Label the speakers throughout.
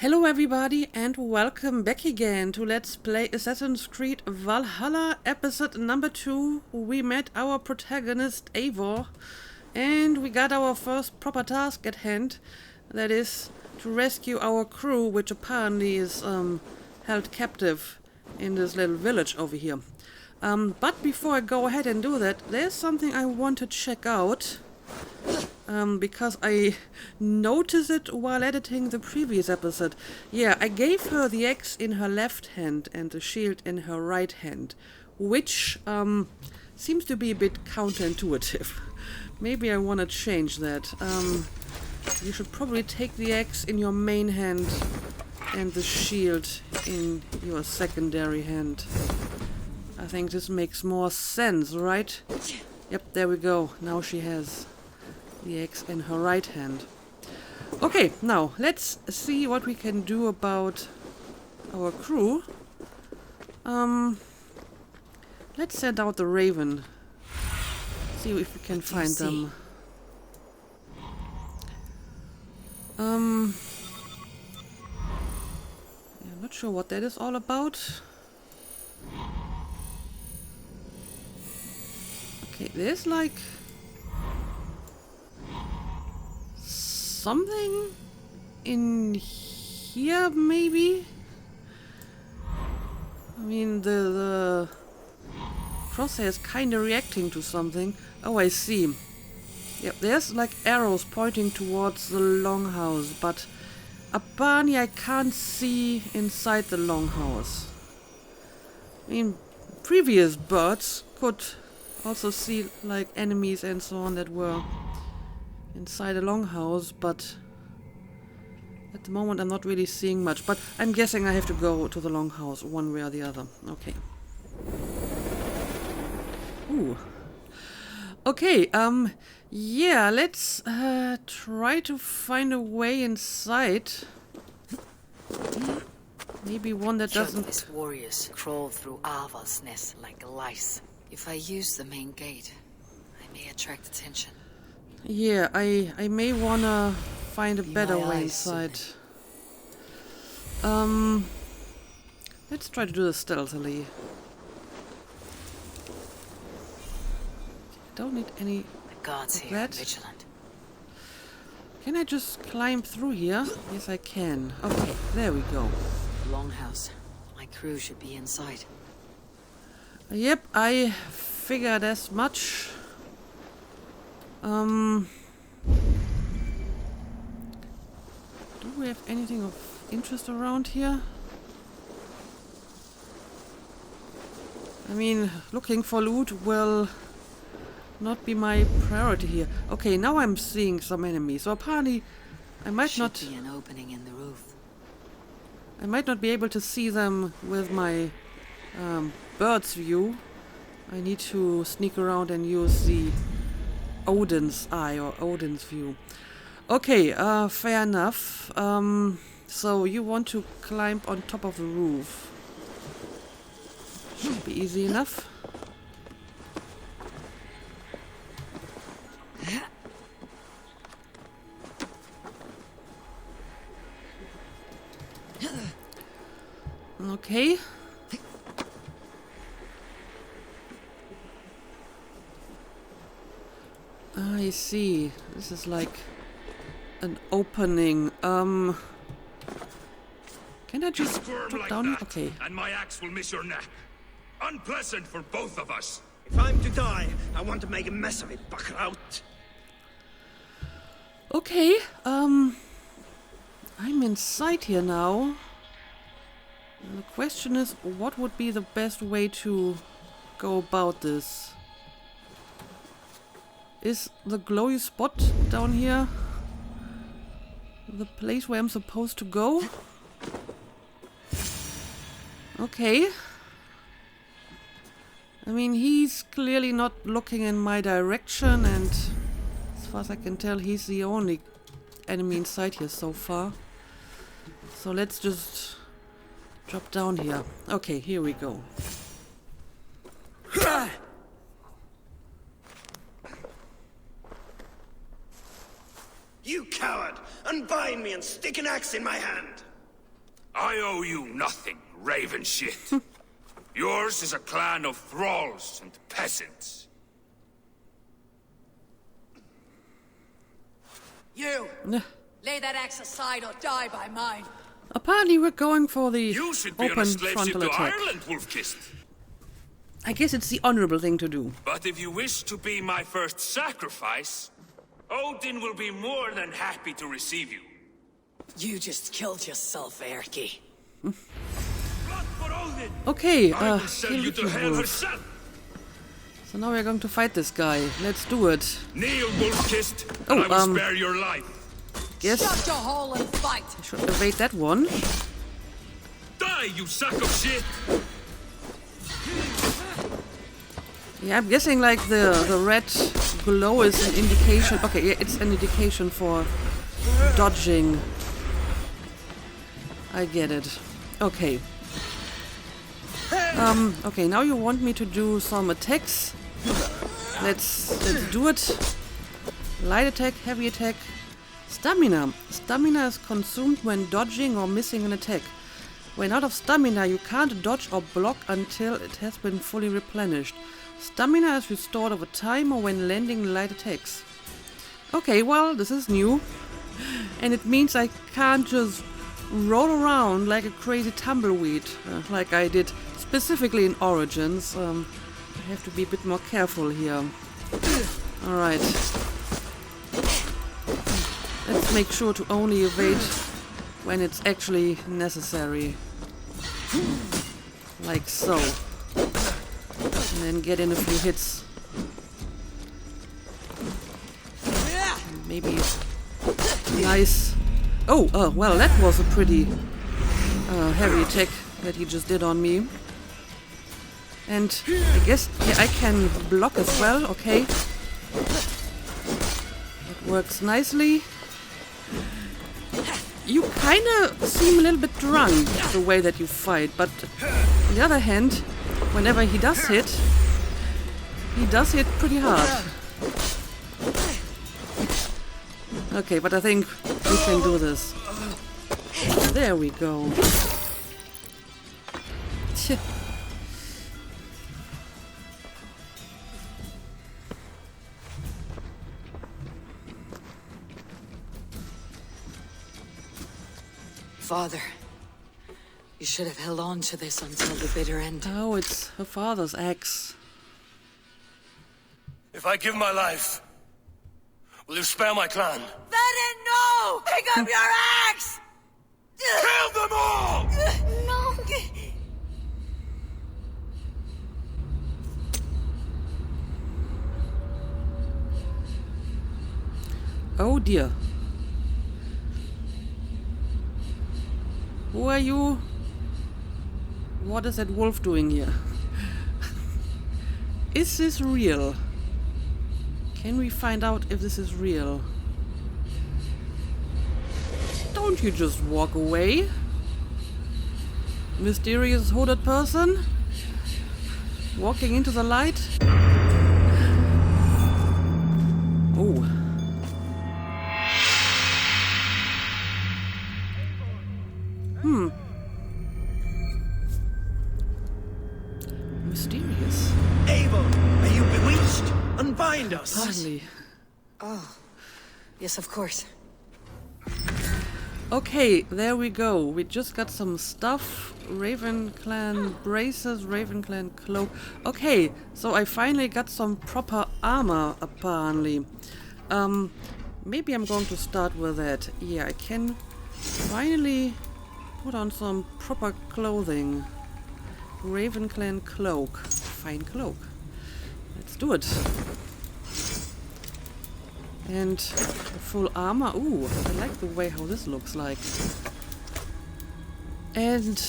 Speaker 1: Hello everybody and welcome back again to Let's Play Assassin's Creed Valhalla episode number 2. We met our protagonist Eivor and we got our first proper task at hand. That is to rescue our crew, which apparently is held captive in this little village over here. But before I go ahead and do that, there's something I want to check out. Because I noticed it while editing the previous episode. Yeah, I gave her the axe in her left hand and the shield in her right hand, which seems to be a bit counterintuitive. Maybe I want to change that. You should probably take the axe in your main hand and the shield in your secondary hand. I think this makes more sense, right? Yep, there we go. Now she has the axe in her right hand. Okay, now let's see what we can do about our crew. Let's send out the raven. See if we can find them. I'm not sure what that is all about. Okay, there's like something in here, maybe? I mean, the crosshair is kind of reacting to something. Oh, I see. Yep, there's like arrows pointing towards the longhouse, but apparently I can't see inside the longhouse. I mean, previous birds could also see like enemies and so on that were inside a longhouse, but at the moment I'm not really seeing much. But I'm guessing I have to go to the longhouse one way or the other. Okay. Ooh. Okay, yeah, let's try to find a way inside. Maybe one that doesn't...
Speaker 2: These warriors crawl through Alva's nest like lice. If I use the main gate, I may attract attention.
Speaker 1: Yeah, I may wanna find a better way inside. Let's try to do this stealthily. Don't need any
Speaker 2: The gods
Speaker 1: of
Speaker 2: here are
Speaker 1: that.
Speaker 2: vigilant.
Speaker 1: Can I just climb through here? Yes, I can. Okay, there we go.
Speaker 2: Longhouse. My crew should be inside.
Speaker 1: Yep, I figured as much. Do we have anything of interest around here? I mean, looking for loot will not be my priority here. Okay, now I'm seeing some enemies. So apparently I might not
Speaker 2: be an opening in the roof.
Speaker 1: I might not be able to see them with my bird's view. I need to sneak around and use the Odin's eye or Odin's view. Okay, fair enough. So you want to climb on top of the roof. Should be easy enough. Okay. I see. This is like an opening. Can I just drop
Speaker 3: like
Speaker 1: down?
Speaker 3: that,
Speaker 1: Okay.
Speaker 3: and my axe will miss your neck. Unpleasant for both of us.
Speaker 4: If I'm to die, I want to make a mess of it, Buckout.
Speaker 1: Okay. I'm inside here now. And the question is, what would be the best way to go about this? Is the glowy spot down here the place where I'm supposed to go? Okay. I mean, he's clearly not looking in my direction, and as far as I can tell, he's the only enemy inside here so far. So let's just drop down here. Okay, here we go.
Speaker 4: You coward! Unbind me and stick an axe in my hand!
Speaker 3: I owe you nothing, raven shit. Yours is a clan of thralls and peasants.
Speaker 5: You! Lay that axe aside or die by mine.
Speaker 1: Apparently we're going for the
Speaker 3: You should be on a
Speaker 1: open
Speaker 3: slave ship
Speaker 1: frontal
Speaker 3: to
Speaker 1: attack.
Speaker 3: Ireland, Wolf-Kissed.
Speaker 1: I guess it's the honorable thing to do.
Speaker 3: But if you wish to be my first sacrifice, Odin will be more than happy to receive you.
Speaker 5: You just killed yourself, Erki.
Speaker 3: Blood for Odin!
Speaker 1: Okay,
Speaker 3: I will send
Speaker 1: kill
Speaker 3: you
Speaker 1: the
Speaker 3: to hell
Speaker 1: wolf.
Speaker 3: herself!
Speaker 1: So now we're going to fight this guy. Let's do it.
Speaker 3: Kneel, Wolf-Kissed,
Speaker 1: Oh,
Speaker 3: and I will spare your life.
Speaker 1: Yes,
Speaker 5: Shut your hole and fight!
Speaker 1: I should evade that one.
Speaker 3: Die, you sack of shit!
Speaker 1: Yeah, I'm guessing like the red glow is an indication. Okay, yeah, it's an indication for dodging. I get it. Okay. Okay, now you want me to do some attacks. Let's do it. Light attack, heavy attack. Stamina. Stamina is consumed when dodging or missing an attack. When out of stamina, you can't dodge or block until it has been fully replenished. Stamina is restored over time or when landing light attacks. Okay, well, this is new. And it means I can't just roll around like a crazy tumbleweed, like I did specifically in Origins. I have to be a bit more careful here. Alright. Let's make sure to only evade when it's actually necessary. Like so. And then get in a few hits. Maybe nice. Oh, well, that was a pretty heavy attack that he just did on me. And I guess yeah, I can block as well, okay. It works nicely. You kinda seem a little bit drunk the way that you fight, but on the other hand, whenever he does hit pretty hard. Okay, but I think we can do this. There we go. Tch.
Speaker 2: Father, you should have held on to this until the bitter end.
Speaker 1: Oh, it's her father's axe.
Speaker 6: If I give my life, will you spare my clan?
Speaker 5: Venom, no! Pick up your axe!
Speaker 6: Kill them all!
Speaker 5: No!
Speaker 1: Oh dear. Who are you? What is that wolf doing here? Is this real? Can we find out if this is real? Don't you just walk away? Mysterious hooded person? Walking into the light? Oh. Mysterious.
Speaker 4: Eivor, are you bewitched? Unbind us.
Speaker 1: Finally.
Speaker 2: Oh, yes, of course.
Speaker 1: Okay, there we go. We just got some stuff. Raven Clan braces, Raven Clan cloak. Okay, so I finally got some proper armor, apparently. Maybe I'm going to start with that. Yeah, I can finally put on some proper clothing. Raven Clan cloak. Fine cloak. Let's do it. And full armor. Ooh, I like the way how this looks like. And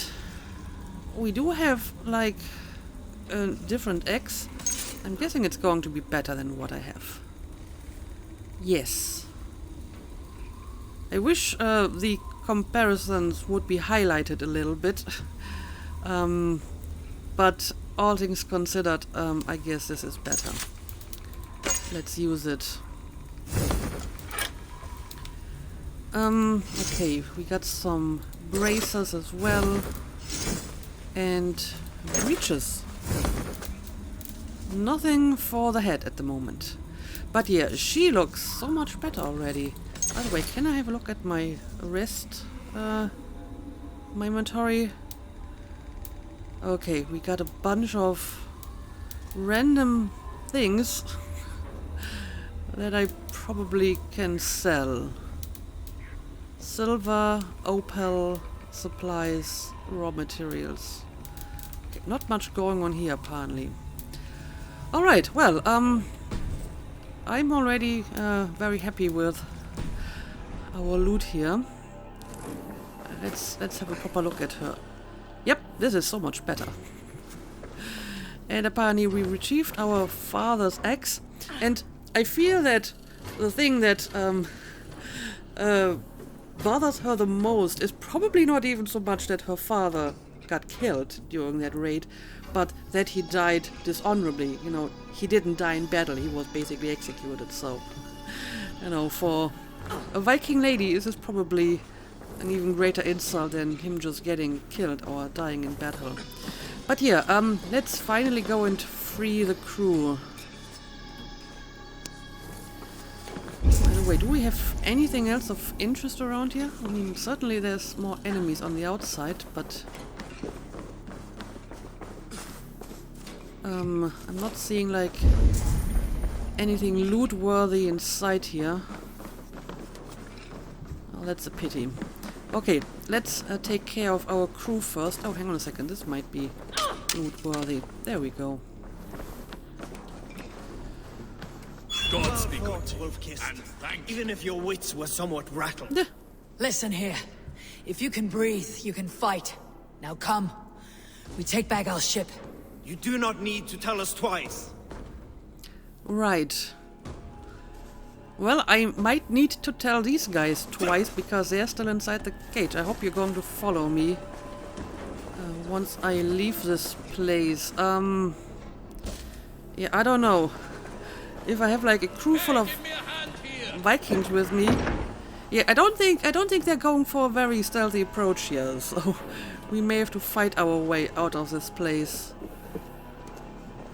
Speaker 1: we do have like a different axe. I'm guessing it's going to be better than what I have. Yes. I wish the comparisons would be highlighted a little bit. But all things considered, I guess this is better. Let's use it. Okay, we got some bracers as well. And breeches. Nothing for the head at the moment. But yeah, she looks so much better already. By the way, can I have a look at my rest? My inventory? Okay, we got a bunch of random things that I probably can sell. Silver, opal, supplies, raw materials. Okay, not much going on here apparently. Alright, well, I'm already very happy with our loot here. Let's have a proper look at her. Yep, this is so much better. And apparently we retrieved our father's axe, and I feel that the thing that bothers her the most is probably not even so much that her father got killed during that raid, but that he died dishonorably. You know, he didn't die in battle, he was basically executed, so... You know, for a Viking lady, this is probably an even greater insult than him just getting killed or dying in battle. But yeah, let's finally go and free the crew. By the way, do we have anything else of interest around here? I mean, certainly there's more enemies on the outside, but... I'm not seeing, like, anything loot-worthy inside here. Oh, that's a pity. Okay, let's take care of our crew first. Oh, hang on a second, this might be loot-worthy. There we go.
Speaker 3: Gods be good.
Speaker 4: Wolf-kissed.
Speaker 3: And thank you.
Speaker 4: Even if your wits were somewhat rattled.
Speaker 5: Listen here. If you can breathe, you can fight. Now come. We take back our ship.
Speaker 4: You do not need to tell us twice.
Speaker 1: Right. Well, I might need to tell these guys twice because they're still inside the cage. I hope you're going to follow me once I leave this place. Yeah, I don't know. If I have like a crew full of Vikings with me, yeah, I don't think they're going for a very stealthy approach here. So we may have to fight our way out of this place.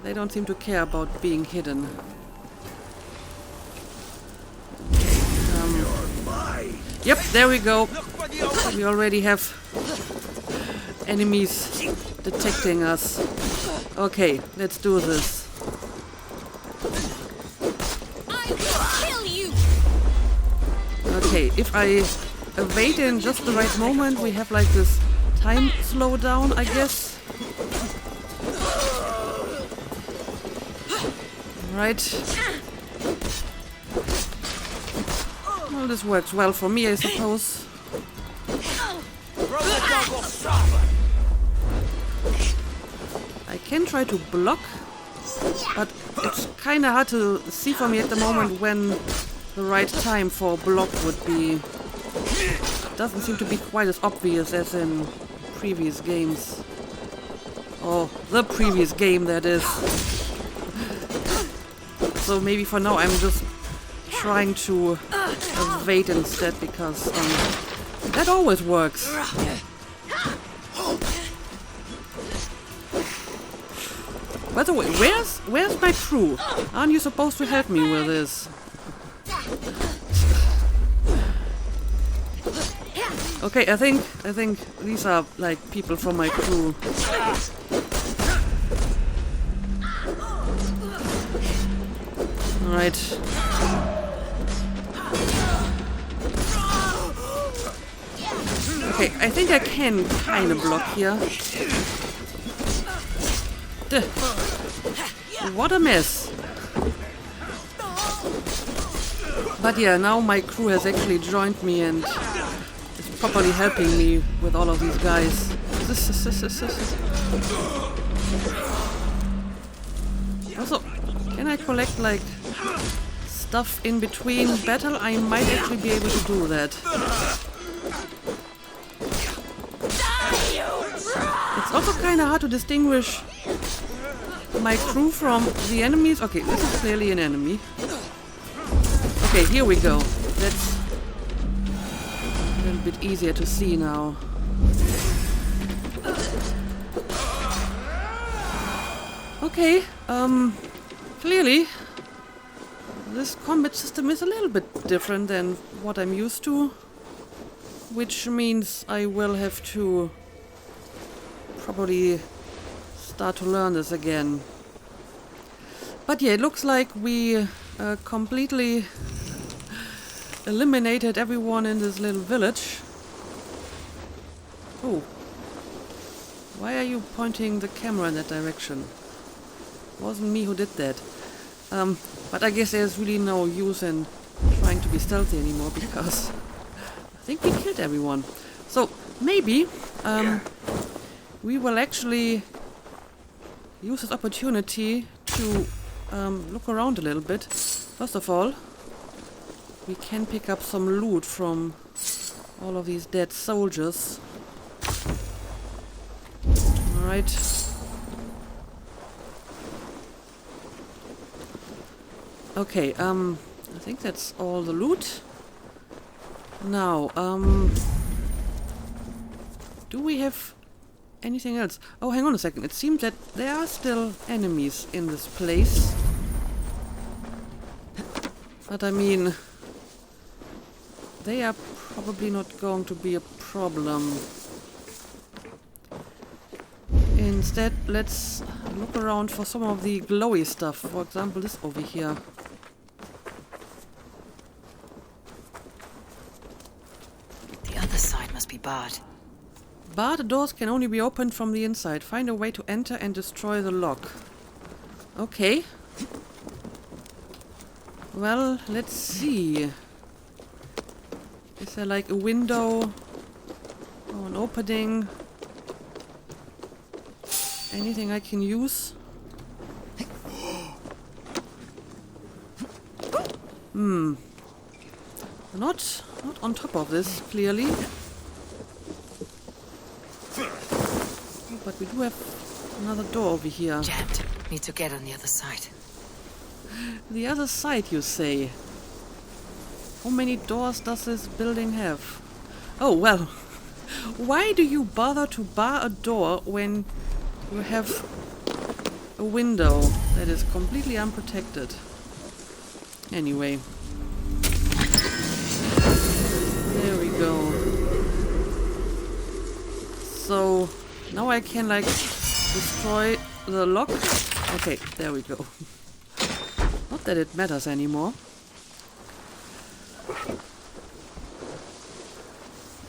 Speaker 1: They don't seem to care about being hidden. Yep, there we go. We already have enemies detecting us. Okay, let's do this.
Speaker 5: I will kill you.
Speaker 1: Okay, if I evade in just the right moment, we have like this time slowdown, I guess. Right. Well, this works well for me, I suppose. I can try to block, but it's kind of hard to see for me at the moment when the right time for block would be. It doesn't seem to be quite as obvious as in previous games. Or the previous game, that is. So maybe for now I'm just trying to evade instead because that always works. By the way, where's my crew? Aren't you supposed to help me with this? Okay, I think these are like people from my crew. Alright. Okay, I think I can kind of block here. Duh. What a mess. But yeah, now my crew has actually joined me and is properly helping me with all of these guys. Also, can I collect like stuff in between battle? I might actually be able to do that. It's also kind of hard to distinguish my crew from the enemies. Okay, this is clearly an enemy. Okay, here we go. That's a little bit easier to see now. Okay, clearly this combat system is a little bit different than what I'm used to, which means I will have to probably start to learn this again. But yeah, it looks like we completely eliminated everyone in this little village. Oh, why are you pointing the camera in that direction? Wasn't me who did that. But I guess there's really no use in trying to be stealthy anymore because I think we killed everyone. So maybe we will actually use this opportunity to look around a little bit. First of all, we can pick up some loot from all of these dead soldiers. Alright. Okay, I think that's all the loot. Now, do we have anything else? Oh, hang on a second. It seems that there are still enemies in this place. But I mean, they are probably not going to be a problem. Instead, let's look around for some of the glowy stuff. For example, this over here.
Speaker 2: The other side must be barred.
Speaker 1: Barred doors can only be opened from the inside. Find a way to enter and destroy the lock. Okay. Well, let's see. Is there like a window or an opening? Anything I can use? Not on top of this, clearly. But we do have another door over here.
Speaker 2: Jammed. Need to get on the other side.
Speaker 1: The other side, you say? How many doors does this building have? Oh, well. Why do you bother to bar a door when you have a window that is completely unprotected? Anyway. There we go. So, now I can, like, destroy the lock. Okay, there we go. Not that it matters anymore.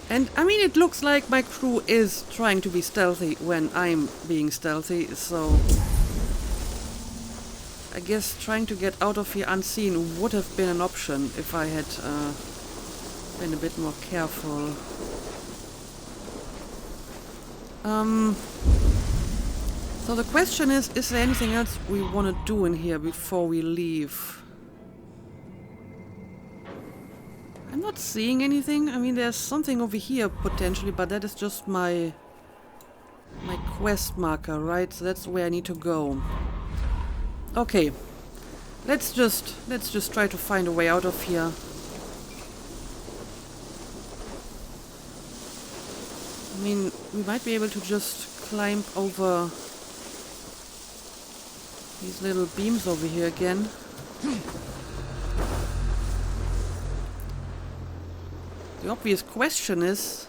Speaker 1: And, I mean, it looks like my crew is trying to be stealthy when I'm being stealthy, so I guess trying to get out of here unseen would have been an option if I had been a bit more careful. So the question is there anything else we want to do in here before we leave? I'm not seeing anything. I mean, there's something over here potentially, but that is just my quest marker, right? So that's where I need to go. Okay. Let's just try to find a way out of here. I mean, we might be able to just climb over these little beams over here again. The obvious question is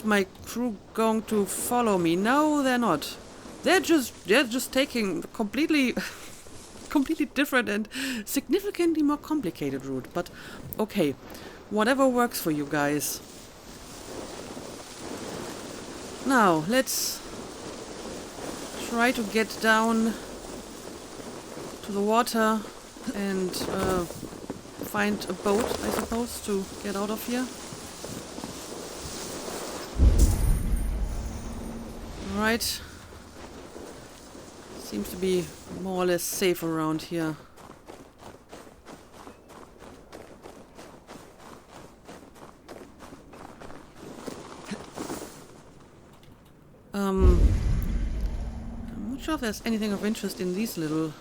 Speaker 1: my crew going to follow me? No, they're not. They're just taking completely different and significantly more complicated route. But okay, whatever works for you guys. Now let's try to get down to the water and find a boat, I suppose, to get out of here. Alright. Seems to be more or less safe around here. I'm not sure if there's anything of interest in these little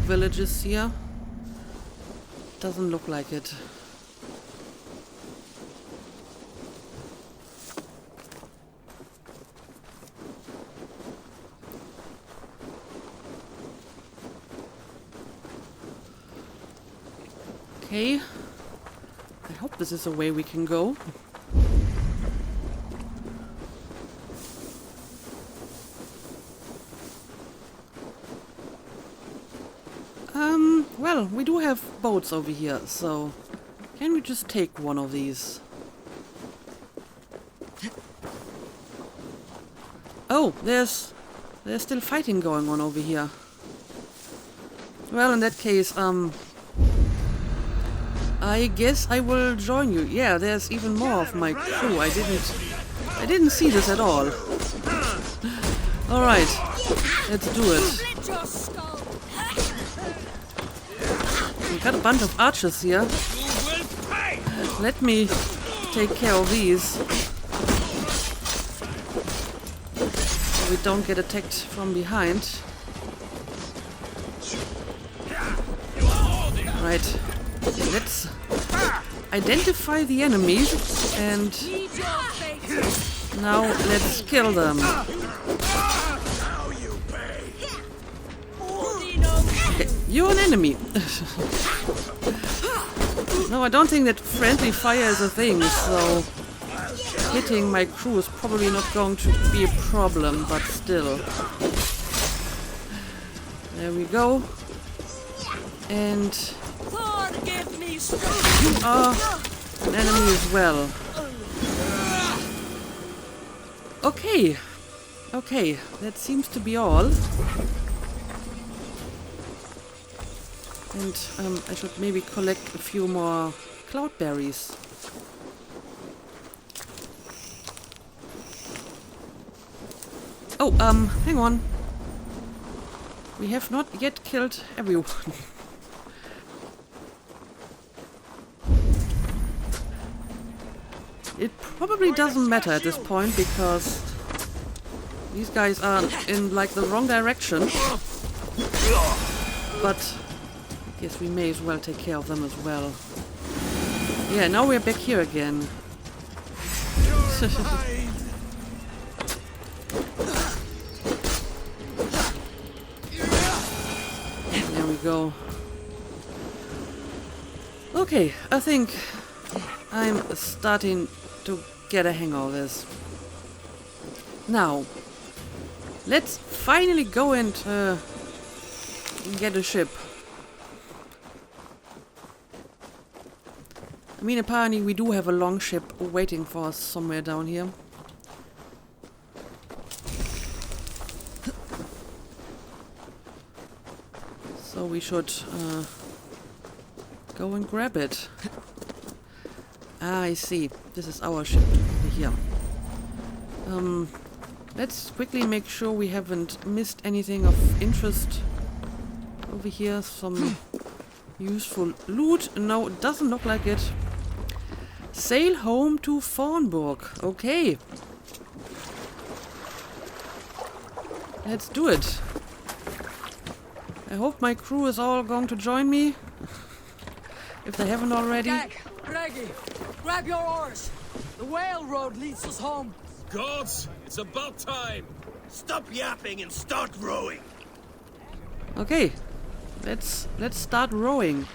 Speaker 1: villages here. Doesn't look like it. Okay. I hope this is a way we can go. Well, we do have boats over here, so can we just take one of these? Oh, there's still fighting going on over here. Well, in that case, I guess I will join you. Yeah, there's even more of my crew. I didn't see this at all. All right, let's do it. We got a bunch of archers here. Let me take care of these, so we don't get attacked from behind. Right. Let's identify the enemies and now let's kill them. Okay, you're an enemy. No, I don't think that friendly fire is a thing, so hitting my crew is probably not going to be a problem, but still. There we go. And you are an enemy as well. Okay. Okay, that seems to be all. And I should maybe collect a few more cloudberries. Oh, hang on. We have not yet killed everyone. It probably doesn't matter at this point because these guys are in like the wrong direction. But yes, we may as well take care of them as well. Yeah, now we're back here again. There we go. Okay, I think I'm starting to get a hang of this. Now, let's finally go and get a ship. I mean, apparently we do have a long ship waiting for us somewhere down here. So we should go and grab it. Ah, I see. This is our ship over here. Let's quickly make sure we haven't missed anything of interest over here. Some useful loot. No, it doesn't look like it. Sail home to Thornburg. Okay. Let's do it. I hope my crew is all going to join me. If they haven't already.
Speaker 5: Jack, Greggy, grab your oars. The whale road leads us home.
Speaker 6: Gods, it's about time.
Speaker 4: Stop yapping and start rowing.
Speaker 1: Okay. Let's start rowing.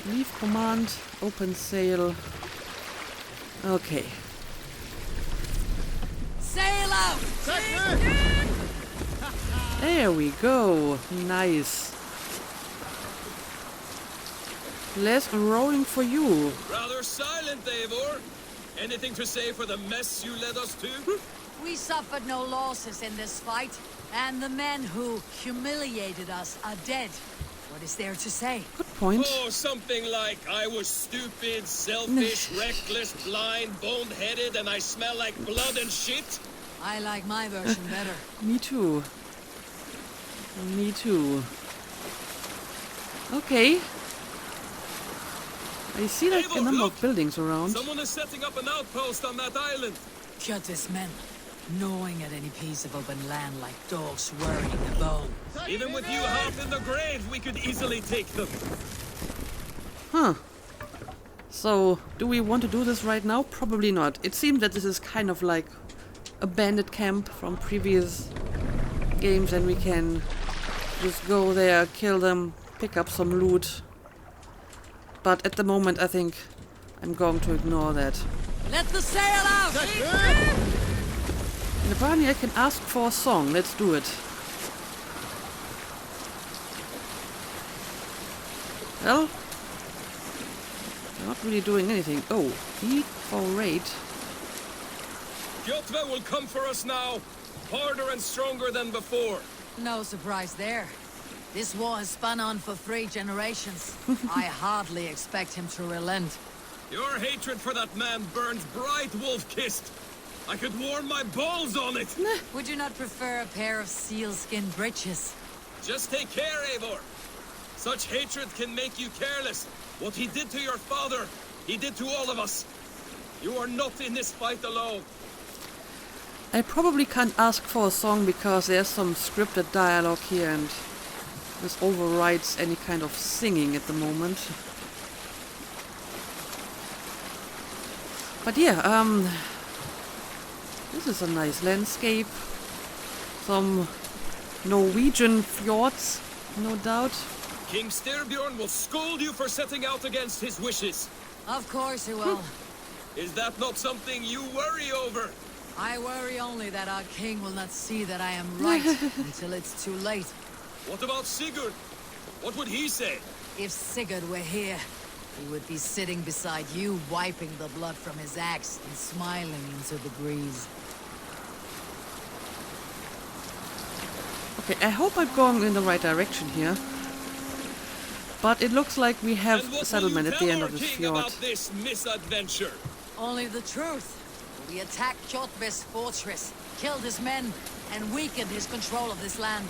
Speaker 1: Leave command, open sail. Okay.
Speaker 5: Sail out!
Speaker 1: There we go. Nice. Less rowing for you.
Speaker 6: Rather silent, Eivor. Anything to say for the mess you led us to?
Speaker 5: We suffered no losses in this fight, and the men who humiliated us are dead. What is there to say?
Speaker 1: Good point.
Speaker 6: Oh, something like, I was stupid, selfish, reckless, blind, bone-headed, and I smell like blood and shit?
Speaker 5: I like my version better.
Speaker 1: Me too. Me too. Okay. I see like a number of buildings around.
Speaker 6: Someone is setting up an outpost on that island.
Speaker 5: Kjotve's men, gnawing at any piece of open land like dogs worrying a bone.
Speaker 6: Even with you half in the grave, we could easily take them.
Speaker 1: Huh. So, do we want to do this right now? Probably not. It seems that this is kind of like a bandit camp from previous games and we can just go there, kill them, pick up some loot. But at the moment, I think I'm going to ignore that.
Speaker 5: Let the sail out!
Speaker 1: And apparently I can ask for a song. Let's do it. Well, they're not really doing anything. Oh, eat for raid.
Speaker 6: Kjotve will come for us now, harder and stronger than before.
Speaker 5: No surprise there. This war has spun on for 3 generations. I hardly expect him to relent.
Speaker 6: Your hatred for that man burns bright, wolf-kissed. I could warm my balls on it.
Speaker 5: Would you not prefer a pair of sealskin breeches?
Speaker 6: Just take care, Eivor. Such hatred can make you careless. What he did to your father, he did to all of us. You are not in this fight alone.
Speaker 1: I probably can't ask for a song because there's some scripted dialogue here and this overrides any kind of singing at the moment. But yeah, this is a nice landscape. Some Norwegian fjords, no doubt.
Speaker 6: King Styrbjorn will scold you for setting out against his wishes.
Speaker 5: Of course he will.
Speaker 6: Is that not something you worry over?
Speaker 5: I worry only that our king will not see that I am right until it's too late.
Speaker 6: What about Sigurd? What would he say?
Speaker 5: If Sigurd were here, he would be sitting beside you, wiping the blood from his axe and smiling into the breeze.
Speaker 1: Okay, I hope I'm going in the right direction here. But it looks like we have
Speaker 6: And
Speaker 1: a
Speaker 6: what
Speaker 1: settlement
Speaker 6: will you
Speaker 1: at the
Speaker 6: tell
Speaker 1: end
Speaker 6: our
Speaker 1: of this
Speaker 6: king
Speaker 1: fjord.
Speaker 6: about this misadventure?
Speaker 5: Only the truth. We attacked Kjotve's fortress, killed his men, and weakened his control of this land.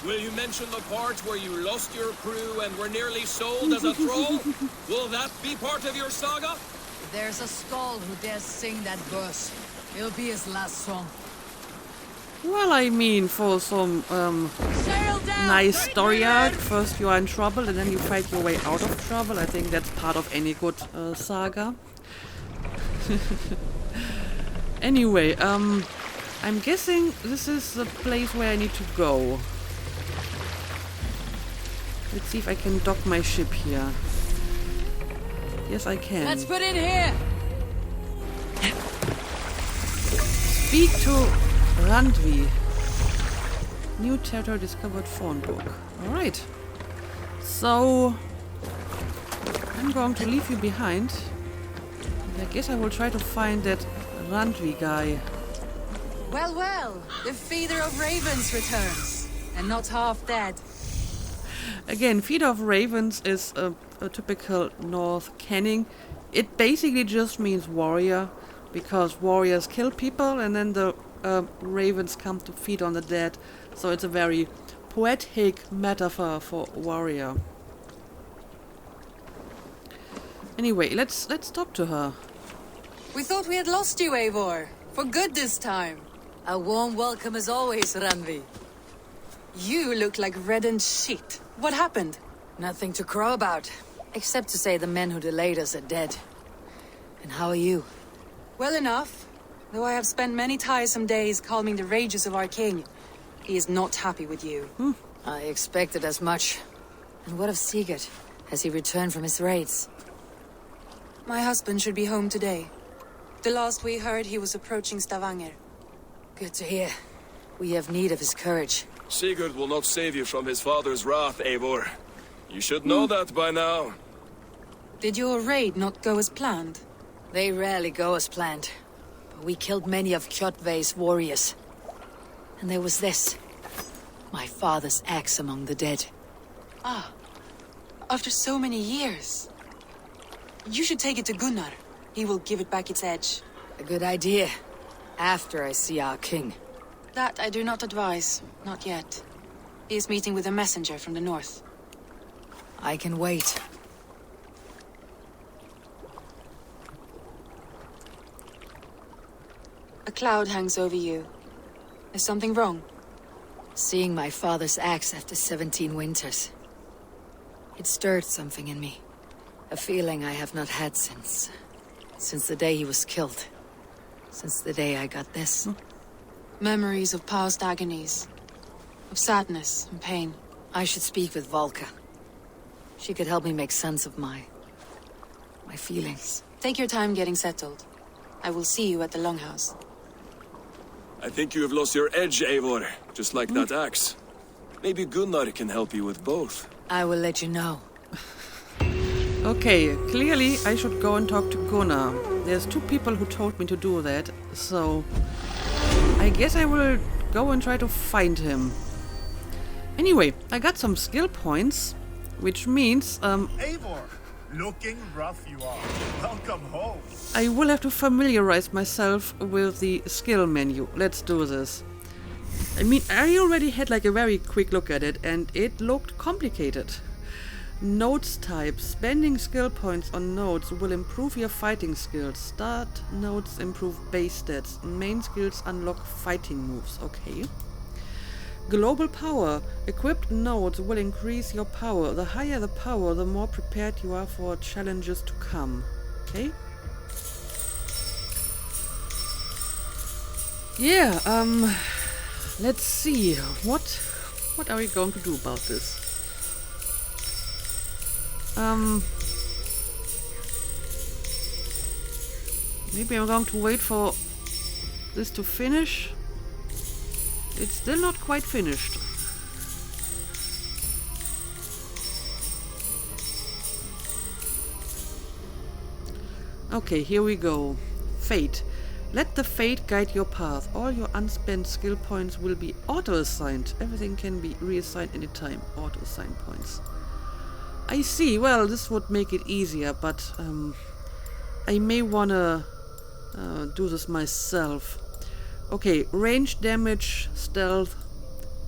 Speaker 6: Will you mention the part where you lost your crew and were nearly sold as a thrall? Will that be part of your saga?
Speaker 5: If there's a skull who dares sing that verse, it'll be his last song.
Speaker 1: Well, I mean, for some
Speaker 5: Sail down!
Speaker 1: nice story arc, first you are in trouble and then you fight your way out of trouble. I think that's part of any good saga. Anyway, I'm guessing this is the place where I need to go. Let's see if I can dock my ship here. Yes, I can.
Speaker 5: Let's put it here!
Speaker 1: Speak to Randvi. New territory discovered, phone book. Alright. So I'm going to leave you behind. I guess I will try to find that Randvi guy.
Speaker 7: Well, well, the feeder of ravens returns, and not half dead.
Speaker 1: Again, Feeder of Ravens is a typical Norse kenning. It basically just means warrior, because warriors kill people and then the ravens come to feed on the dead. So it's a very poetic metaphor for warrior. Anyway, let's talk to her.
Speaker 7: We thought we had lost you, Eivor. For good this time.
Speaker 5: A warm welcome as always, Randvi.
Speaker 7: You look like reddened shit. What happened?
Speaker 5: Nothing to crow about, except to say the men who delayed us are dead. And how are you?
Speaker 7: Well enough. Though I have spent many tiresome days calming the rages of our king. He is not happy with you.
Speaker 5: I expected as much. And what of Sigurd? Has he returned from his raids?
Speaker 7: My husband should be home today. The last we heard, he was approaching Stavanger.
Speaker 5: Good to hear. We have need of his courage.
Speaker 6: Sigurd will not save you from his father's wrath, Eivor. You should know that by now.
Speaker 7: Did your raid not go as planned?
Speaker 5: They rarely go as planned. But we killed many of Kjotve's warriors. And there was this. My father's axe among the dead.
Speaker 7: Ah, after so many years. You should take it to Gunnar. He will give it back its edge.
Speaker 5: A good idea. After I see our king.
Speaker 7: That I do not advise. Not yet. He is meeting with a messenger from the north.
Speaker 5: I can wait.
Speaker 7: A cloud hangs over you. Is something wrong?
Speaker 5: Seeing my father's axe after 17 winters. It stirred something in me. A feeling I have not had since the day he was killed. Since the day I got this.
Speaker 7: Memories of past agonies. Of sadness and pain.
Speaker 5: I should speak with Volka. She could help me make sense of my feelings.
Speaker 7: Take your time getting settled. I will see you at the longhouse.
Speaker 6: I think you have lost your edge, Eivor, just like that axe. Maybe Gunnar can help you with both.
Speaker 5: I will let you know.
Speaker 1: Okay, clearly I should go and talk to Gunnar. There's 2 people who told me to do that, so I guess I will go and try to find him. Anyway, I got some skill points, which means
Speaker 8: Eivor, looking rough you are. Welcome home.
Speaker 1: I will have to familiarize myself with the skill menu. Let's do this. I mean, I already had like a very quick look at it, and it looked complicated. Notes type. Spending skill points on notes will improve your fighting skills. Start notes improve base stats. Main skills unlock fighting moves. Okay. Global power. Equipped nodes will increase your power. The higher the power, the more prepared you are for challenges to come. Okay. Yeah, let's see. What are we going to do about this? Maybe I'm going to wait for this to finish. It's still not quite finished. Okay, here we go. Fate. Let the fate guide your path. All your unspent skill points will be auto-assigned. Everything can be reassigned anytime. Auto-assign points. I see. Well, this would make it easier, but I may wanna do this myself. Okay, range damage, stealth,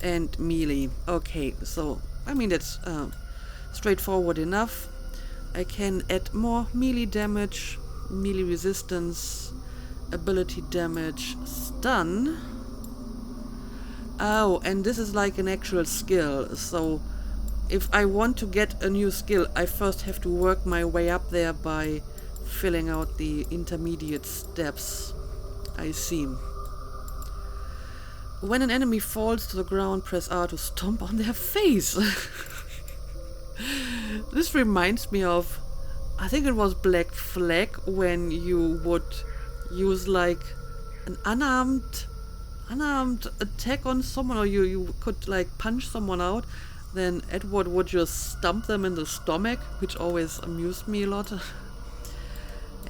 Speaker 1: and melee. Okay, so I mean that's straightforward enough. I can add more melee damage, melee resistance, ability damage, stun. Oh, and this is like an actual skill, so if I want to get a new skill, I first have to work my way up there by filling out the intermediate steps. I see. When an enemy falls to the ground, press R to stomp on their face. This reminds me of, I think it was Black Flag, when you would use like an unarmed attack on someone, or you could like punch someone out. Then Edward would just stump them in the stomach, which always amused me a lot.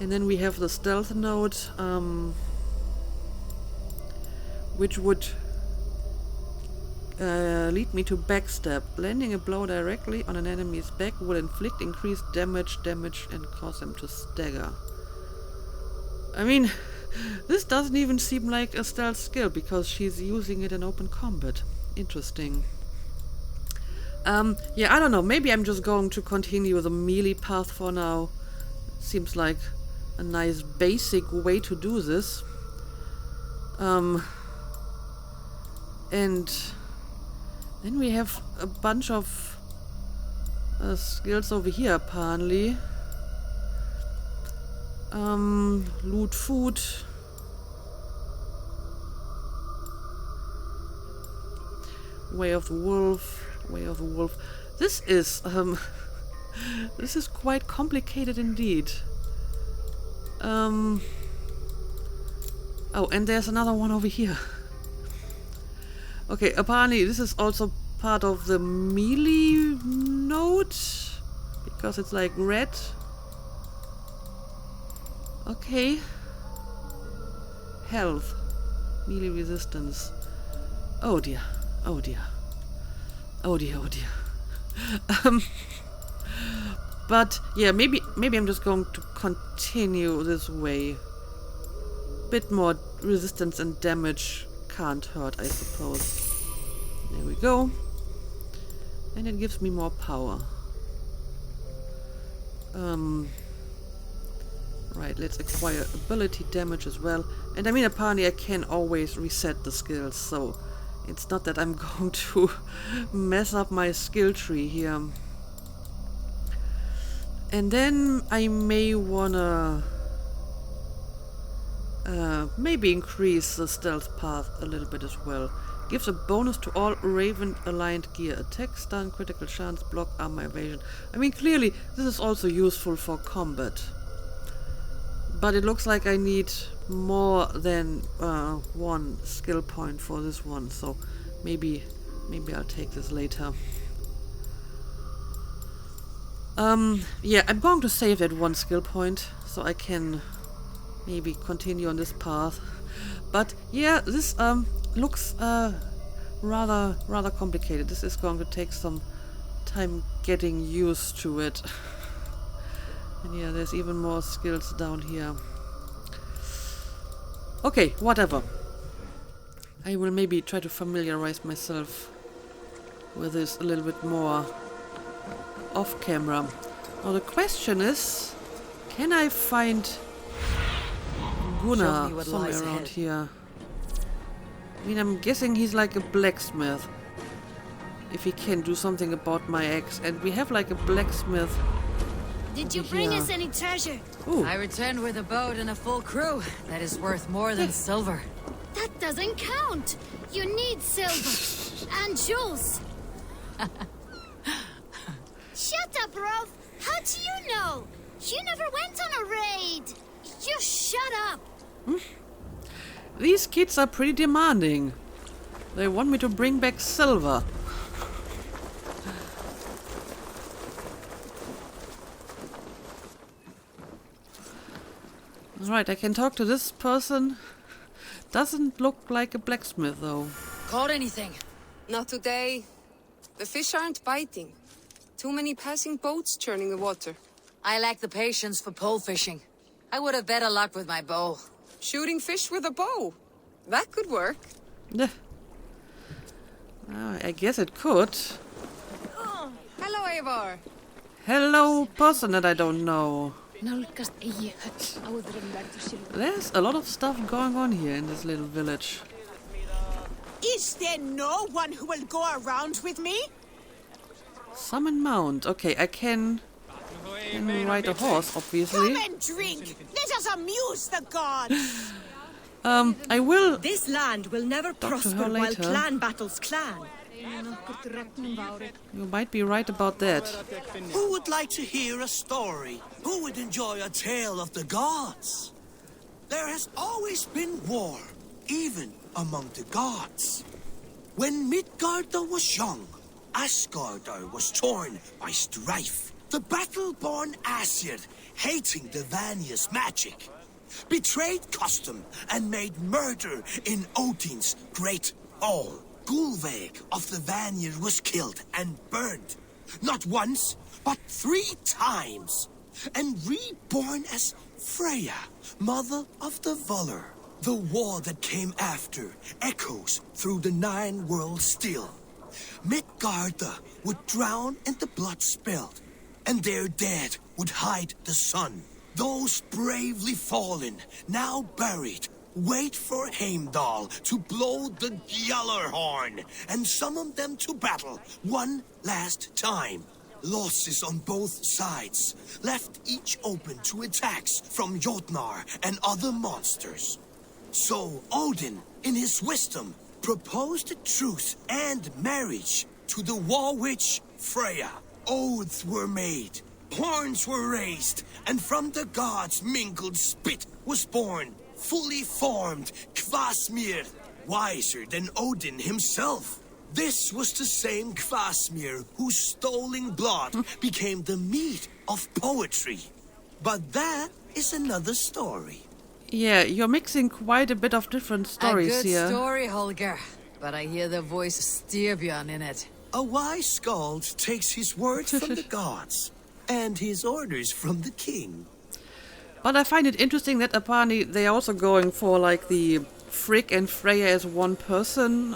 Speaker 1: And then we have the stealth node, which would lead me to backstab. Landing a blow directly on an enemy's back will inflict increased damage, and cause them to stagger. I mean, this doesn't even seem like a stealth skill, because she's using it in open combat. Interesting. Yeah, I don't know. Maybe I'm just going to continue the melee path for now. Seems like a nice basic way to do this. And then we have a bunch of skills over here, apparently. Loot food. Way of the Wolf. This is this is quite complicated indeed. Oh, and there's another one over here. Okay, apparently this is also part of the melee node, because it's like red. Okay. Health. Melee resistance. Oh dear. Oh dear. Oh dear, oh dear. But yeah, maybe I'm just going to continue this way. Bit more resistance and damage can't hurt, I suppose. There we go. And it gives me more power. Right, let's acquire ability damage as well. And I mean, apparently I can always reset the skills, so it's not that I'm going to mess up my skill tree here. And then I may wanna maybe increase the stealth path a little bit as well. Gives a bonus to all Raven-aligned gear. Attack, stun, critical chance, block, armor evasion. I mean, clearly, this is also useful for combat. But it looks like I need more than one skill point for this one, so maybe I'll take this later. Yeah, I'm going to save that one skill point so I can maybe continue on this path. But yeah, this looks rather complicated. This is going to take some time getting used to it. And yeah, there's even more skills down here. Okay, whatever. I will maybe try to familiarize myself with this a little bit more off camera. Now the question is, can I find Gunnar somewhere around here? I mean, I'm guessing he's like a blacksmith. If he can do something about my axe. And we have like a blacksmith.
Speaker 9: Did you bring us any treasure?
Speaker 1: Ooh.
Speaker 5: I returned with a boat and a full crew. That is worth more than silver.
Speaker 9: That doesn't count. You need silver and jewels. Shut up, Rolf. How do you know? You never went on a raid. You shut up.
Speaker 1: These kids are pretty demanding. They want me to bring back silver. Alright, I can talk to this person. Doesn't look like a blacksmith, though.
Speaker 5: Caught anything?
Speaker 10: Not today. The fish aren't biting. Too many passing boats churning the water.
Speaker 5: I lack the patience for pole fishing. I would have better luck with my bow.
Speaker 10: Shooting fish with a bow. That could work.
Speaker 1: Yeah. I guess it could.
Speaker 10: Hello, Eivor.
Speaker 1: Hello, person that I don't know. There's a lot of stuff going on here in this little village.
Speaker 11: Is there no one who will go around with me?
Speaker 1: Summon mount. Okay, I can ride a horse, obviously.
Speaker 11: Come and drink. Let us amuse the gods.
Speaker 1: I will.
Speaker 12: This land will never prosper while clan battles clan.
Speaker 1: You might be right about that.
Speaker 13: Who would like to hear a story? Who would enjoy a tale of the gods? There has always been war, even among the gods. When Midgardr was young, Asgardr was torn by strife. The battle-born Aesir, hating the Vanir's magic, betrayed custom and made murder in Odin's great hall. Gulveig of the Vanir was killed and burned, not once, but 3 times, and reborn as Freya, mother of the Valor. The war that came after echoes through the 9 worlds still. Midgardr would drown in the blood spilled, and their dead would hide the sun. Those bravely fallen, now buried, wait for Heimdall to blow the Gjallarhorn and summon them to battle one last time. Losses on both sides left each open to attacks from Jotnar and other monsters. So Odin, in his wisdom, proposed a truce and marriage to the war witch Freya. Oaths were made, horns were raised, and from the gods' mingled spit was born, fully formed, Kvasmir, wiser than Odin himself. This was the same Kvasmir whose stolen blood became the meat of poetry. But that is another story.
Speaker 1: Yeah, you're mixing quite a bit of different stories here.
Speaker 5: A good story, Holger. But I hear the voice of Styrbjörn in it.
Speaker 13: A wise skald takes his words from the gods, and his orders from the king.
Speaker 1: But I find it interesting that apparently they're also going for like the Frigg and Freya as one person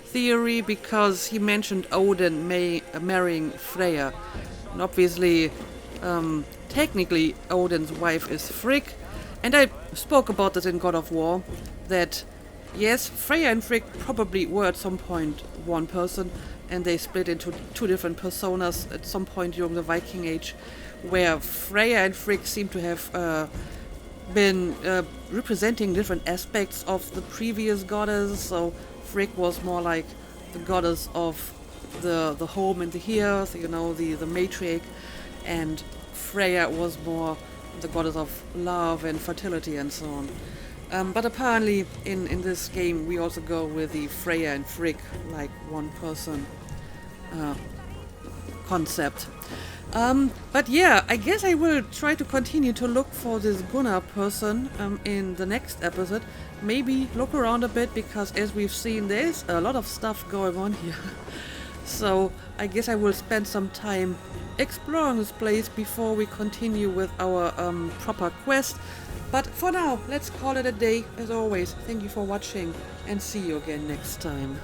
Speaker 1: theory, because he mentioned Odin marrying Freya. And obviously, technically, Odin's wife is Frigg. And I spoke about this in God of War, that yes, Freya and Frigg probably were at some point one person, and they split into 2 different personas at some point during the Viking Age, where Freya and Frigg seem to have been representing different aspects of the previous goddess. So Frigg was more like the goddess of the home and the hearth, you know, the matriarch, and Freya was more the goddess of love and fertility and so on. But apparently in this game we also go with the Freya and Frigg, like one person concept. But yeah, I guess I will try to continue to look for this Gunnar person in the next episode. Maybe look around a bit, because as we've seen, there's a lot of stuff going on here. So I guess I will spend some time exploring this place before we continue with our proper quest. But for now, let's call it a day. As always, thank you for watching, and see you again next time.